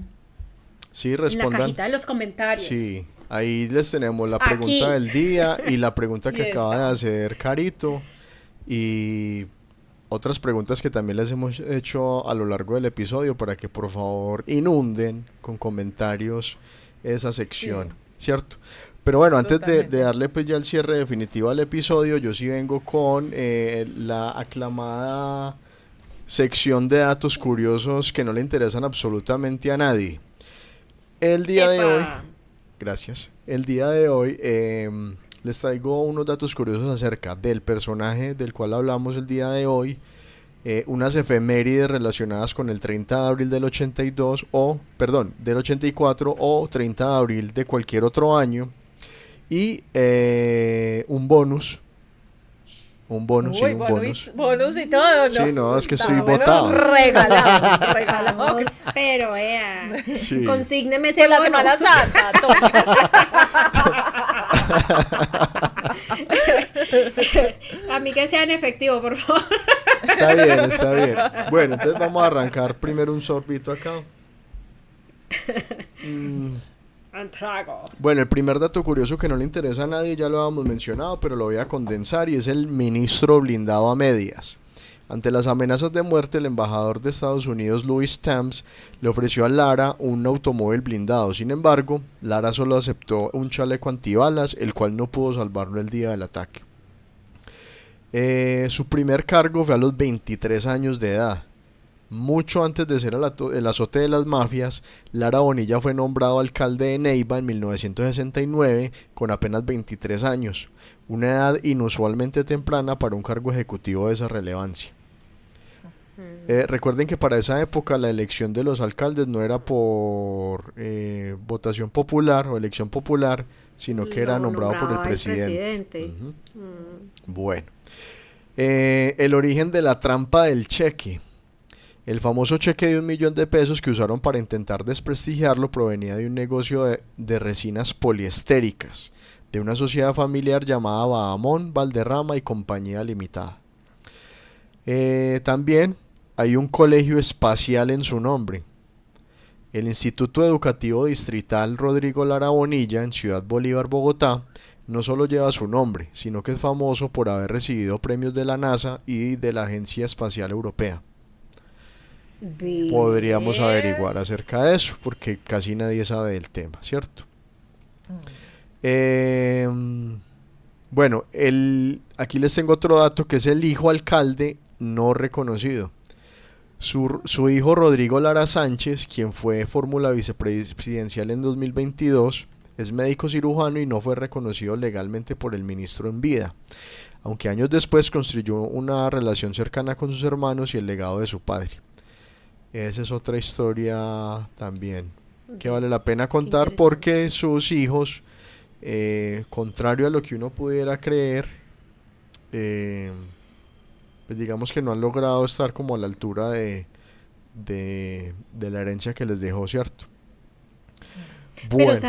Sí, En la respondan. cajita de los comentarios. Sí, ahí les tenemos la Aquí. pregunta del día y la pregunta que Y acaba esta. de hacer Carito y otras preguntas que también les hemos hecho a lo largo del episodio para que por favor inunden con comentarios esa sección, Sí. ¿cierto? Pero bueno, antes de Totalmente. darle pues ya el cierre definitivo al episodio, yo sí vengo con la aclamada sección de datos curiosos que no le interesan absolutamente a nadie. El día de hoy, ¡Epa! gracias, el día de hoy les traigo unos datos curiosos acerca del personaje del cual hablamos el día de hoy, unas efemérides relacionadas con el 30 de abril del 82 o, perdón, del 84 o 30 de abril de cualquier otro año y un bonus, sí, Uy, un bonus. bonus y todo, ¿no? Sí, no, es que Está, estoy bueno, botado. regalado, regalado. Vamos, pero vea. Sí. Consígneme ese Por la bono. Semana Santa, toma. A mí que sea en efectivo, por favor. Está bien, está bien. Bueno, entonces vamos a arrancar primero un sorbito acá. Un trago. Bueno, el primer dato curioso que no le interesa a nadie ya lo habíamos mencionado, pero lo voy a condensar y es el ministro blindado a medias. Ante las amenazas de muerte, el embajador de Estados Unidos, Louis Stamps, le ofreció a Lara un automóvil blindado. Sin embargo, Lara solo aceptó un chaleco antibalas, el cual no pudo salvarlo el día del ataque. Su primer cargo fue a los 23 años de edad. Mucho antes de ser el azote de las mafias, Lara Bonilla fue nombrado alcalde de Neiva en 1969 con apenas 23 años, una edad inusualmente temprana para un cargo ejecutivo de esa relevancia. Recuerden que para esa época la elección de los alcaldes no era por votación popular o elección popular, sino que era Lo nombrado por el nombraba presidente. presidente. Ujú. Mm. Bueno, el origen de la trampa del cheque. El famoso cheque de 1.000.000 de pesos que usaron para intentar desprestigiarlo provenía de un negocio de resinas poliestéricas, de una sociedad familiar llamada Bahamón, Valderrama y Compañía Limitada. También hay un colegio espacial en su nombre. El Instituto Educativo Distrital Rodrigo Lara Bonilla en Ciudad Bolívar, Bogotá, no solo lleva su nombre, sino que es famoso por haber recibido premios de la NASA y de la Agencia Espacial Europea. Podríamos averiguar acerca de eso, porque casi nadie sabe del tema, ¿cierto? Bueno, aquí les tengo otro dato que es el hijo alcalde no reconocido. Su hijo Rodrigo Lara Sánchez, quien fue fórmula vicepresidencial en 2022, es médico cirujano y no fue reconocido legalmente por el ministro en vida, aunque años después construyó una relación cercana con sus hermanos y el legado de su padre. Esa es otra historia también que vale la pena contar porque sus hijos, contrario a lo que uno pudiera creer, pues digamos que no han logrado estar como a la altura de la herencia que les dejó, ¿cierto? Pero Bueno,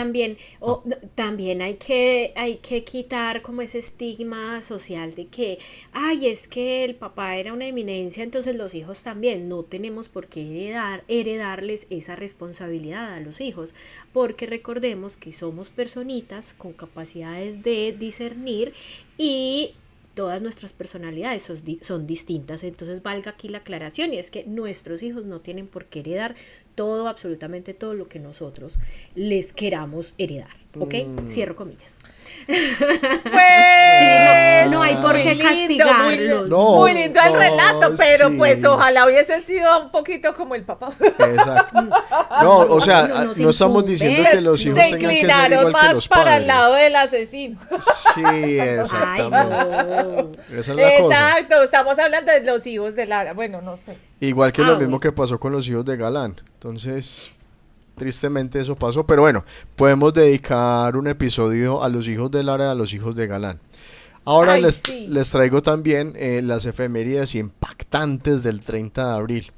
también hay que quitar como ese estigma social de que, ay, es que el papá era una eminencia, entonces los hijos también. No tenemos por qué heredarles esa responsabilidad a los hijos, porque recordemos que somos personitas con capacidades de discernir y todas nuestras personalidades son distintas, entonces valga aquí la aclaración y es que nuestros hijos no tienen por qué heredar todo, absolutamente todo lo que nosotros les queramos heredar, ¿ok? Cierro comillas. Pues, No hay por qué muy lindo, castigarlos. muy lindo el relato, pero sí. pues ojalá hubiese sido un poquito como el papá. Exacto. No, o sea, no nos no estamos incumbe. diciendo que los hijos Se tengan que ser inclinaron igual que más los para padres. el lado del asesino. Sí, Ay, exactamente. no. Esa es la cosa. Exacto, estamos hablando de los hijos de Lara. Bueno, no sé. Igual que lo mismo bueno. que pasó con los hijos de Galán. Entonces, tristemente eso pasó. Pero bueno, podemos dedicar un episodio a los hijos de Lara y a los hijos de Galán. Ahora Ay, les sí. traigo también las efemérides impactantes del 30 de abril.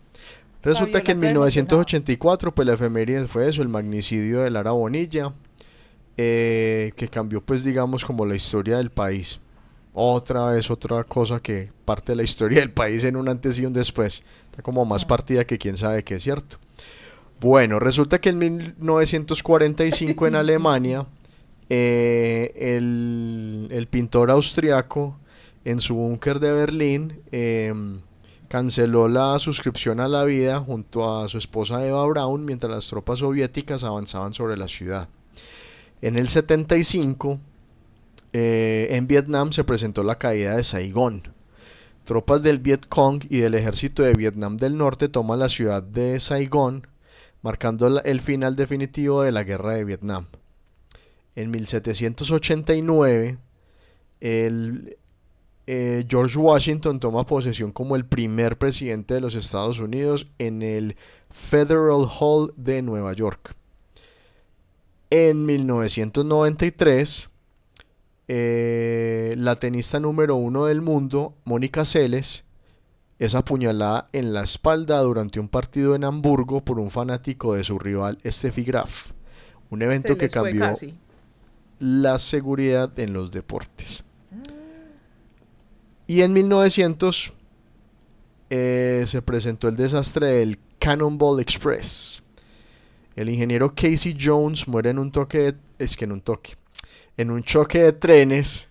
Resulta Fabiola, que en estoy 1984, pues la efeméride fue eso, el magnicidio de Lara Bonilla, que cambió pues digamos como la historia del país. Otra vez otra cosa que parte de la historia del país en un antes y un después. Está como más partida que quién sabe qué es, cierto. Bueno, resulta que en 1945 en Alemania, el pintor austriaco en su búnker de Berlín canceló la suscripción a la vida junto a su esposa Eva Braun mientras las tropas soviéticas avanzaban sobre la ciudad. En el 75, en Vietnam se presentó la caída de Saigón. Tropas del Viet Cong y del ejército de Vietnam del Norte toman la ciudad de Saigón, marcando el final definitivo de la guerra de Vietnam. En 1789, George Washington toma posesión como el primer presidente de los Estados Unidos en el Federal Hall de Nueva York. En 1993, la tenista número 1 del mundo, Mónica Seles, es apuñalada en la espalda durante un partido en Hamburgo por un fanático de su rival Steffi Graf. Un evento Se que les fue cambió casi. la seguridad en los deportes. Y en 1900 se presentó el desastre del Cannonball Express. El ingeniero Casey Jones muere en un choque de trenes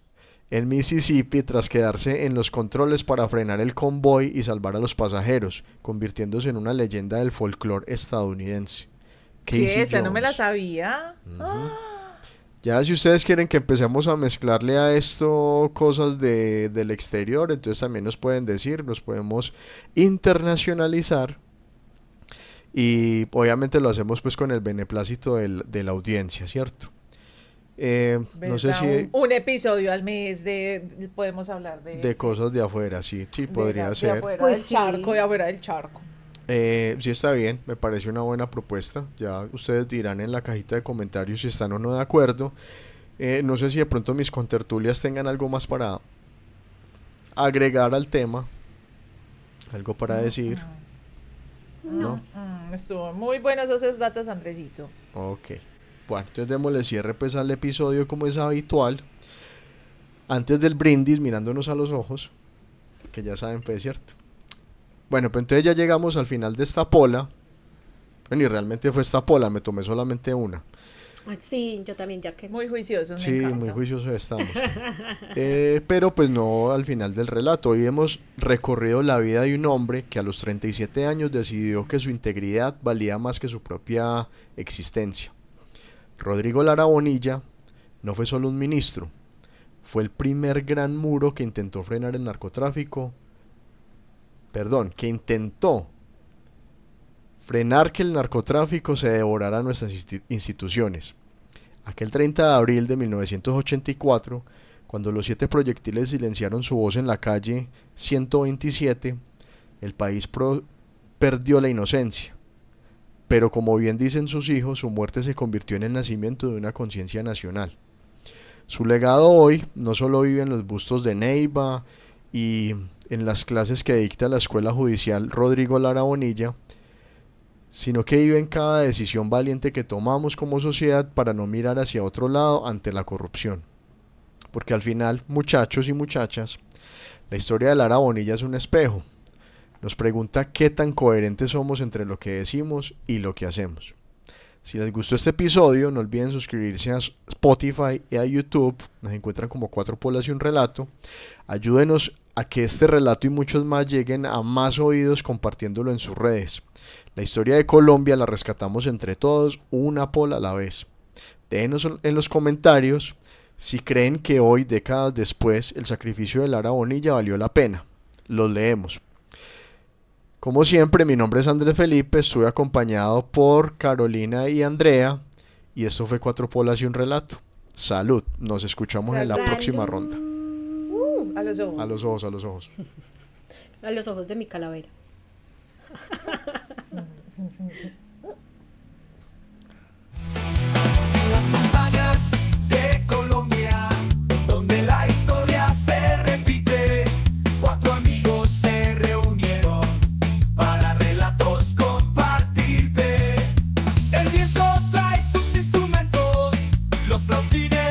en Mississippi tras quedarse en los controles para frenar el convoy y salvar a los pasajeros, convirtiéndose en una leyenda del folclore estadounidense. ¿Qué? Casey Esa no me la Jones. sabía. Ya si ustedes quieren que empecemos a mezclarle a esto cosas del exterior, entonces también nos pueden decir, nos podemos internacionalizar y obviamente lo hacemos pues con el beneplácito de la audiencia, ¿cierto? No sé ¿Verdad? si Un episodio al mes podemos hablar de cosas de afuera, sí, podría de ser. afuera Pues del sí. charco, de afuera del charco. Sí está bien, me parece una buena propuesta. Ya ustedes dirán en la cajita de comentarios si están o no de acuerdo. No sé si de pronto mis contertulias tengan algo más para agregar al tema, algo para decir. ¿no? Estuvo muy buenos esos datos, Andresito. Ok. Bueno, entonces démosle cierre pues al episodio como es habitual. Antes del brindis, mirándonos a los ojos, que ya saben, pues es cierto. Bueno, pues entonces ya llegamos al final de esta pola. Bueno, y realmente fue esta pola, me tomé solamente una. Sí, yo también, ya que... Muy juiciosos, Sí, me encanta. muy juiciosos estamos. Pero pues no al final del relato. Hoy hemos recorrido la vida de un hombre que a los 37 años decidió que su integridad valía más que su propia existencia. Rodrigo Lara Bonilla no fue solo un ministro, fue el primer gran muro que intentó frenar el narcotráfico. Perdón, que intentó frenar que el narcotráfico se devorara nuestras instituciones. Aquel 30 de abril de 1984, cuando los 7 proyectiles silenciaron su voz en la calle 127, el país perdió la inocencia. Pero como bien dicen sus hijos, su muerte se convirtió en el nacimiento de una conciencia nacional. Su legado hoy no solo vive en los bustos de Neiva y en las clases que dicta la Escuela Judicial Rodrigo Lara Bonilla, sino que vive en cada decisión valiente que tomamos como sociedad para no mirar hacia otro lado ante la corrupción. Porque al final, muchachos y muchachas, la historia de Lara Bonilla es un espejo. Nos pregunta qué tan coherentes somos entre lo que decimos y lo que hacemos. Si les gustó este episodio, no olviden suscribirse a Spotify y a YouTube. Nos encuentran como 4 polas y un relato. Ayúdenos a que este relato y muchos más lleguen a más oídos compartiéndolo en sus redes. La historia de Colombia la rescatamos entre todos, una pola a la vez. Déjenos en los comentarios si creen que hoy, décadas después, el sacrificio de Lara Bonilla valió la pena. Los leemos. Como siempre, mi nombre es Andrés Felipe, estuve acompañado por Carolina y Andrea, y esto fue 4 polas y un relato. Salud, nos escuchamos en la Salud. próxima ronda. A los ojos. A los ojos, a los ojos. A los ojos de mi calavera. Las montañas de Colombia, donde la historia se repite, 4 amigos se reunieron para relatos compartirte. El viento trae sus instrumentos, los flautines